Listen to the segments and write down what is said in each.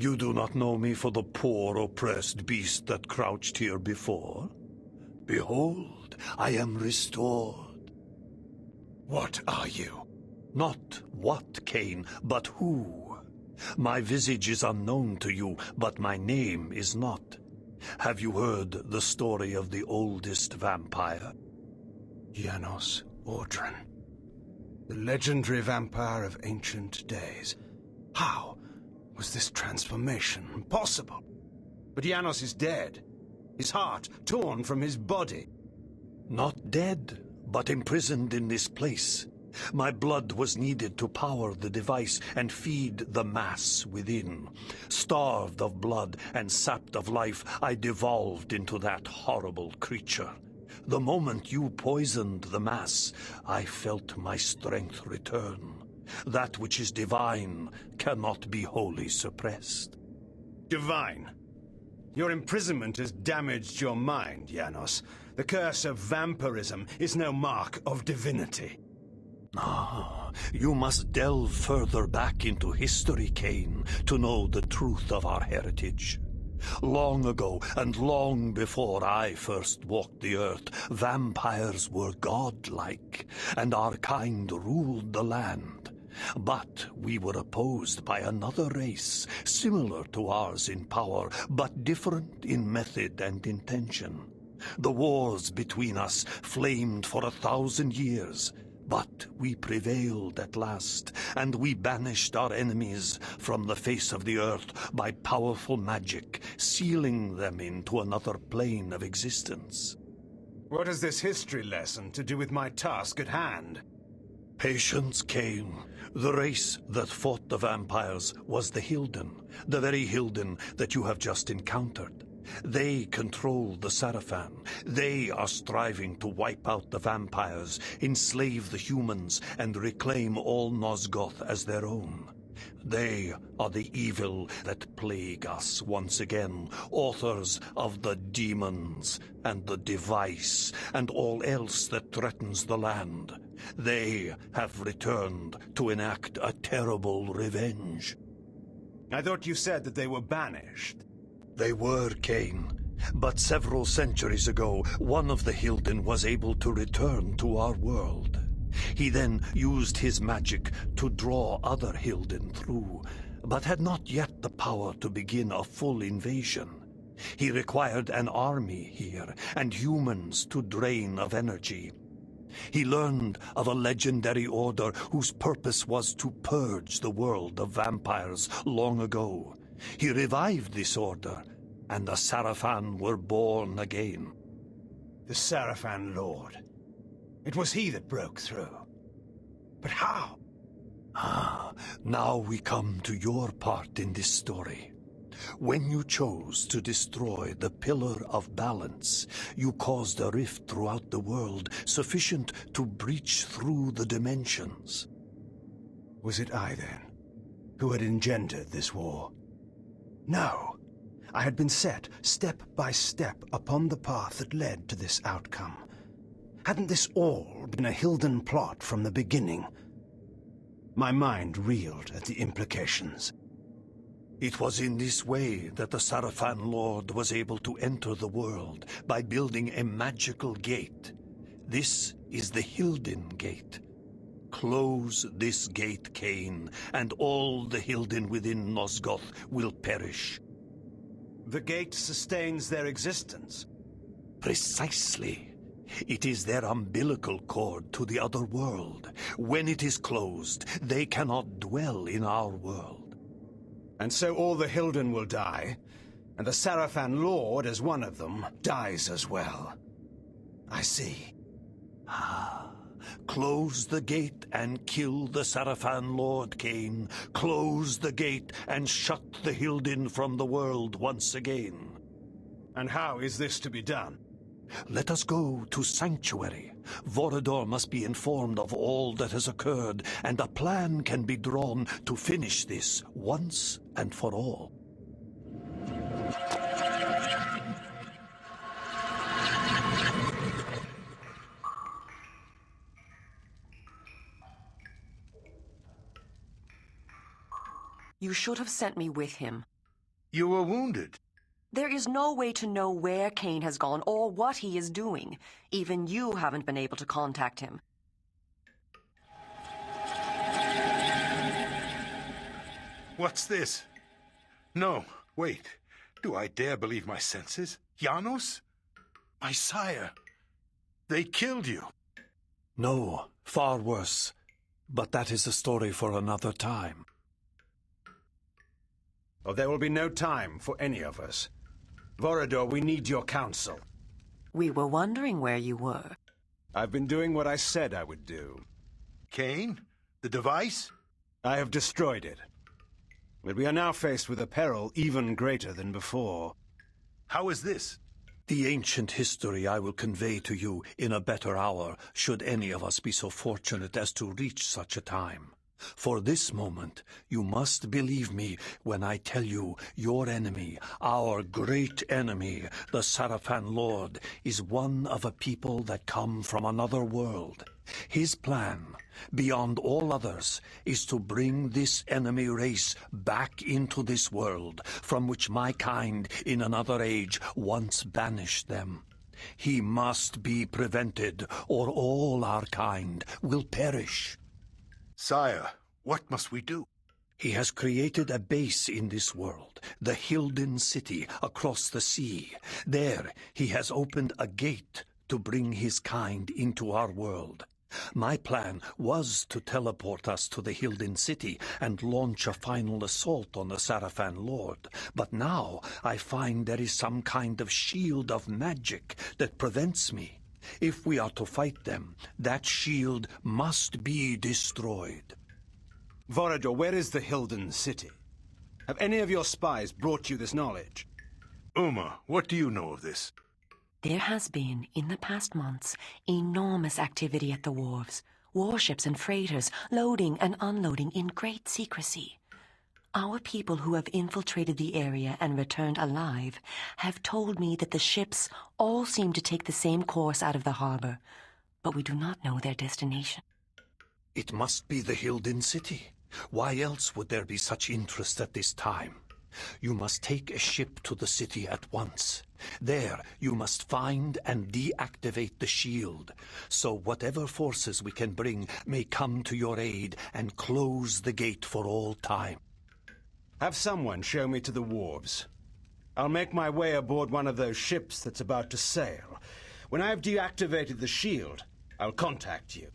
You do not know me for the poor, oppressed beast that crouched here before? Behold, I am restored. What are you? Not what, Cain, but who. My visage is unknown to you, but my name is not. Have you heard the story of the oldest vampire? Janos, Oran. The legendary vampire of ancient days. How was this transformation possible? But Janos is dead. His heart torn from his body. Not dead, but imprisoned in this place. My blood was needed to power the device and feed the mass within. Starved of blood and sapped of life, I devolved into that horrible creature. The moment you poisoned the mass, I felt my strength return. That which is divine cannot be wholly suppressed. Divine? Your imprisonment has damaged your mind, Janos. The curse of vampirism is no mark of divinity. Ah, you must delve further back into history, Cain, to know the truth of our heritage. Long ago, and long before I first walked the earth, vampires were godlike, and our kind ruled the land. But we were opposed by another race, similar to ours in power, but different in method and intention. The wars between us flamed for 1,000 years, but we prevailed at last, and we banished our enemies from the face of the earth by powerful magic, sealing them into another plane of existence. What has this history lesson to do with my task at hand? Patience came. The race that fought the vampires was the Hilden, the very Hilden that you have just encountered. They control the Sarafan. They are striving to wipe out the vampires, enslave the humans, and reclaim all Nosgoth as their own. They are the evil that plague us once again, authors of the demons and the device and all else that threatens the land. They have returned to enact a terrible revenge. I thought you said that they were banished. They were, Cain. But several centuries ago, one of the Hilden was able to return to our world. He then used his magic to draw other Hilden through, but had not yet the power to begin a full invasion. He required an army here, and humans to drain of energy. He learned of a legendary order whose purpose was to purge the world of vampires long ago. He revived this order, and the Sarafan were born again. The Sarafan Lord. It was he that broke through. But how? Now we come to your part in this story. When you chose to destroy the Pillar of Balance, you caused a rift throughout the world sufficient to breach through the dimensions. Was it I, then, who had engendered this war? No. I had been set, step by step, upon the path that led to this outcome. Hadn't this all been a Hilden plot from the beginning? My mind reeled at the implications. It was in this way that the Sarafan Lord was able to enter the world, by building a magical gate. This is the Hilden Gate. Close this gate, Cain, and all the Hilden within Nosgoth will perish. The gate sustains their existence. Precisely. It is their umbilical cord to the other world. When it is closed, they cannot dwell in our world. And so all the Hilden will die, and the Sarafan Lord, as one of them, dies as well. I see. Close the gate and kill the Sarafan Lord, Cain. Close the gate and shut the Hilden from the world once again. And how is this to be done? Let us go to Sanctuary. Vorador must be informed of all that has occurred, and a plan can be drawn to finish this once and for all. You should have sent me with him. You were wounded. There is no way to know where Cain has gone or what he is doing. Even you haven't been able to contact him. What's this? No, wait. Do I dare believe my senses? Janos? My sire. They killed you. No, far worse. But that is a story for another time. Oh, there will be no time for any of us. Vorador, we need your counsel. We were wondering where you were. I've been doing what I said I would do. Cain? The device? I have destroyed it. But we are now faced with a peril even greater than before. How is this? The ancient history I will convey to you in a better hour, should any of us be so fortunate as to reach such a time. For this moment, you must believe me when I tell you your enemy, our great enemy, the Sarafan Lord, is one of a people that come from another world. His plan, beyond all others, is to bring this enemy race back into this world, from which my kind in another age once banished them. He must be prevented, or all our kind will perish. Sire, what must we do? He has created a base in this world, the Hilden city across the sea. There, he has opened a gate to bring his kind into our world. My plan was to teleport us to the Hilden city and launch a final assault on the Sarafan Lord. But now I find there is some kind of shield of magic that prevents me. If we are to fight them, that shield must be destroyed. Vorador, where is the Hilden city? Have any of your spies brought you this knowledge? UMAH, what do you know of this? There has been, in the past months, enormous activity at the wharves. Warships and freighters loading and unloading in great secrecy. Our people who have infiltrated the area and returned alive have told me that the ships all seem to take the same course out of the harbor, but we do not know their destination. It must be the Hilden city. Why else would there be such interest at this time? You must take a ship to the city at once. There, you must find and deactivate the shield, so whatever forces we can bring may come to your aid and close the gate for all time. Have someone show me to the wharves. I'll make my way aboard one of those ships that's about to sail. When I've deactivated the shield, I'll contact you.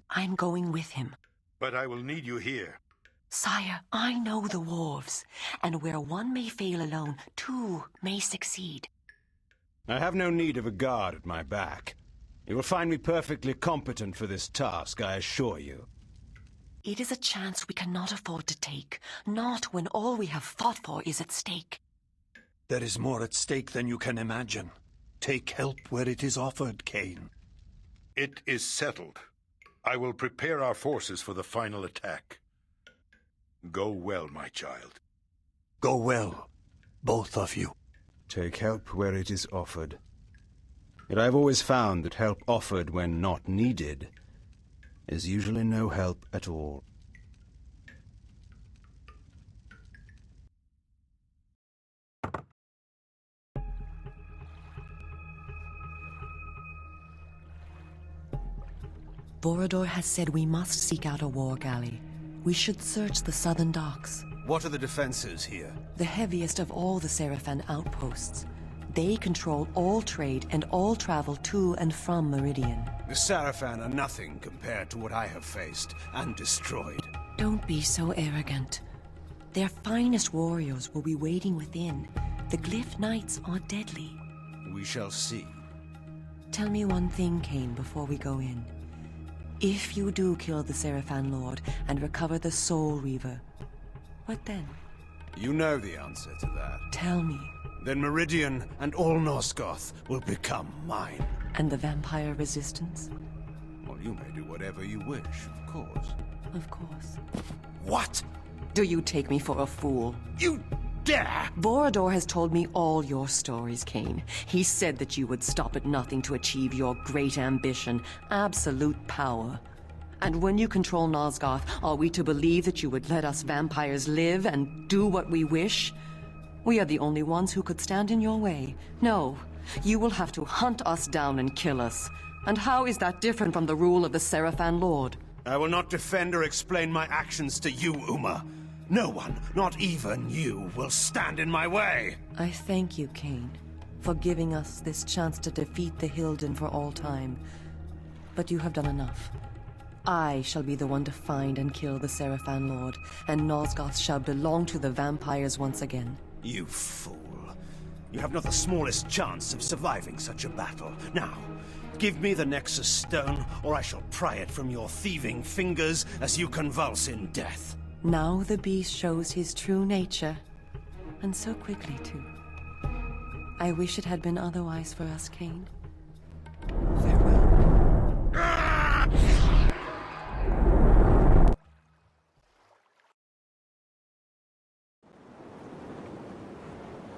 I'm going with him. But I will need you here. Sire, I know the wharves, and where one may fail alone, two may succeed. I have no need of a guard at my back. You will find me perfectly competent for this task, I assure you. It is a chance we cannot afford to take, not when all we have fought for is at stake. There is more at stake than you can imagine. Take help where it is offered, Cain. It is settled. I will prepare our forces for the final attack. Go well, my child. Go well, both of you. Take help where it is offered. Yet I've always found that help offered when not needed is usually no help at all. Vorador has said we must seek out a war galley. We should search the southern docks. What are the defenses here? The heaviest of all the Sarafan outposts. They control all trade and all travel to and from Meridian. The Sarafan are nothing compared to what I have faced and destroyed. Don't be so arrogant. Their finest warriors will be waiting within. The Glyph Knights are deadly. We shall see. Tell me one thing, Cain, before we go in. If you do kill the Sarafan Lord and recover the Soul Reaver, what then? You know the answer to that. Tell me. Then Meridian and all Nosgoth will become mine. And the vampire resistance? Well, you may do whatever you wish, of course. Of course. What? Do you take me for a fool? You dare! Vorador has told me all your stories, Cain. He said that you would stop at nothing to achieve your great ambition, absolute power. And when you control Nosgoth, are we to believe that you would let us vampires live and do what we wish? We are the only ones who could stand in your way. No, you will have to hunt us down and kill us. And how is that different from the rule of the Sarafan Lord? I will not defend or explain my actions to you, UMAH. No one, not even you, will stand in my way. I thank you, Cain, for giving us this chance to defeat the Hilden for all time. But you have done enough. I shall be the one to find and kill the Sarafan Lord, and Nosgoth shall belong to the vampires once again. You fool. You have not the smallest chance of surviving such a battle. Now, give me the Nexus Stone, or I shall pry it from your thieving fingers as you convulse in death. Now the beast shows his true nature, and so quickly too. I wish it had been otherwise for us, Cain.